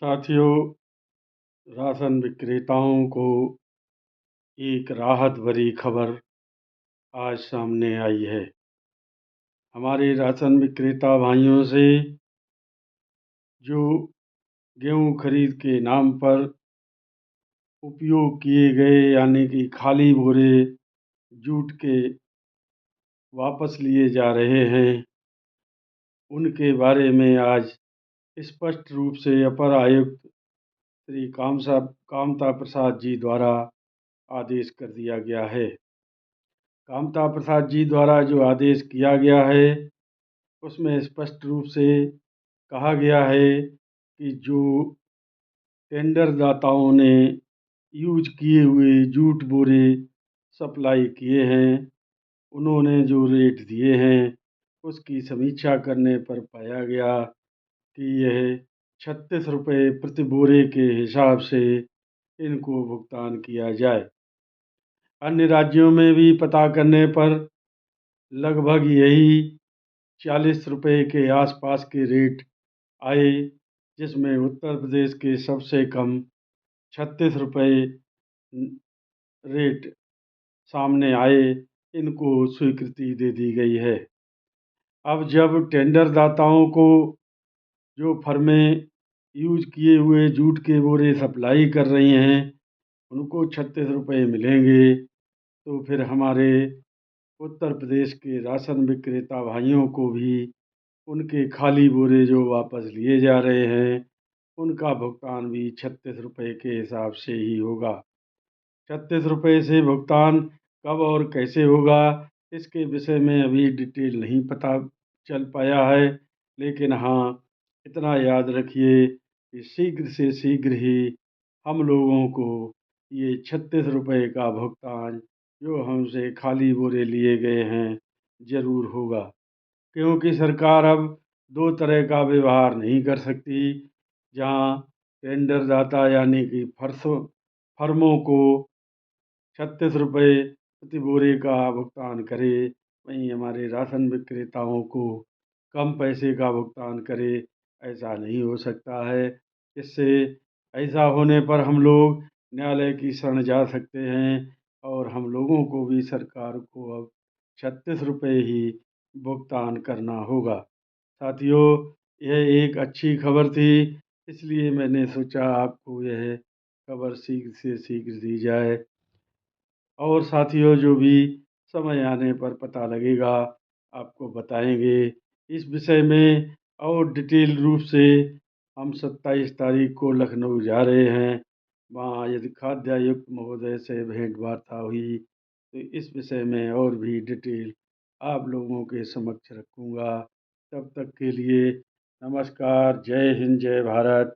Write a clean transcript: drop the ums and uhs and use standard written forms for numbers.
साथियों, राशन विक्रेताओं को एक राहत भरी खबर आज सामने आई है। हमारे राशन विक्रेता भाइयों से जो गेहूं खरीद के नाम पर उपयोग किए गए यानी कि खाली बोरे जूट के वापस लिए जा रहे हैं, उनके बारे में आज स्पष्ट रूप से अपर आयुक्त श्री कामता प्रसाद जी द्वारा आदेश कर दिया गया है। कामता प्रसाद जी द्वारा जो आदेश किया गया है, उसमें स्पष्ट रूप से कहा गया है कि जो टेंडर दाताओं ने यूज किए हुए जूट बोरे सप्लाई किए हैं, उन्होंने जो रेट दिए हैं उसकी समीक्षा करने पर पाया गया कि यह 36 रुपये प्रति बोरे के हिसाब से इनको भुगतान किया जाए। अन्य राज्यों में भी पता करने पर लगभग यही 40 रुपये के आसपास के रेट आए, जिसमें उत्तर प्रदेश के सबसे कम 36 रुपये रेट सामने आए, इनको स्वीकृति दे दी गई है। अब जब टेंडर दाताओं को जो फर्में यूज किए हुए जूट के बोरे सप्लाई कर रही हैं उनको 36 रुपये मिलेंगे, तो फिर हमारे उत्तर प्रदेश के राशन विक्रेता भाइयों को भी उनके खाली बोरे जो वापस लिए जा रहे हैं उनका भुगतान भी 36 रुपये के हिसाब से ही होगा। 36 रुपये से भुगतान कब और कैसे होगा, इसके विषय में अभी डिटेल नहीं पता चल पाया है, लेकिन हाँ, इतना याद रखिए कि शीघ्र से शीघ्र ही हम लोगों को ये 36 रुपये का भुगतान जो हमसे खाली बोरे लिए गए हैं ज़रूर होगा, क्योंकि सरकार अब दो तरह का व्यवहार नहीं कर सकती। जहाँ टेंडर दाता यानी कि फर्मों को 36 रुपये प्रति बोरे का भुगतान करे, वहीं हमारे राशन विक्रेताओं को कम पैसे का भुगतान करे, ऐसा नहीं हो सकता है। इससे ऐसा होने पर हम लोग न्यायालय की शरण जा सकते हैं और हम लोगों को भी सरकार को अब 36 रुपये ही भुगतान करना होगा। साथियों, यह एक अच्छी खबर थी, इसलिए मैंने सोचा आपको यह खबर शीघ्र से शीघ्र दी जाए, और साथियों जो भी समय आने पर पता लगेगा आपको बताएंगे। इस विषय में और डिटेल रूप से हम 27 तारीख को लखनऊ जा रहे हैं। वहाँ यदि खाद्य आयुक्त महोदय से भेंट वार्ता हुई तो इस विषय में और भी डिटेल आप लोगों के समक्ष रखूँगा। तब तक के लिए नमस्कार, जय हिंद, जय भारत।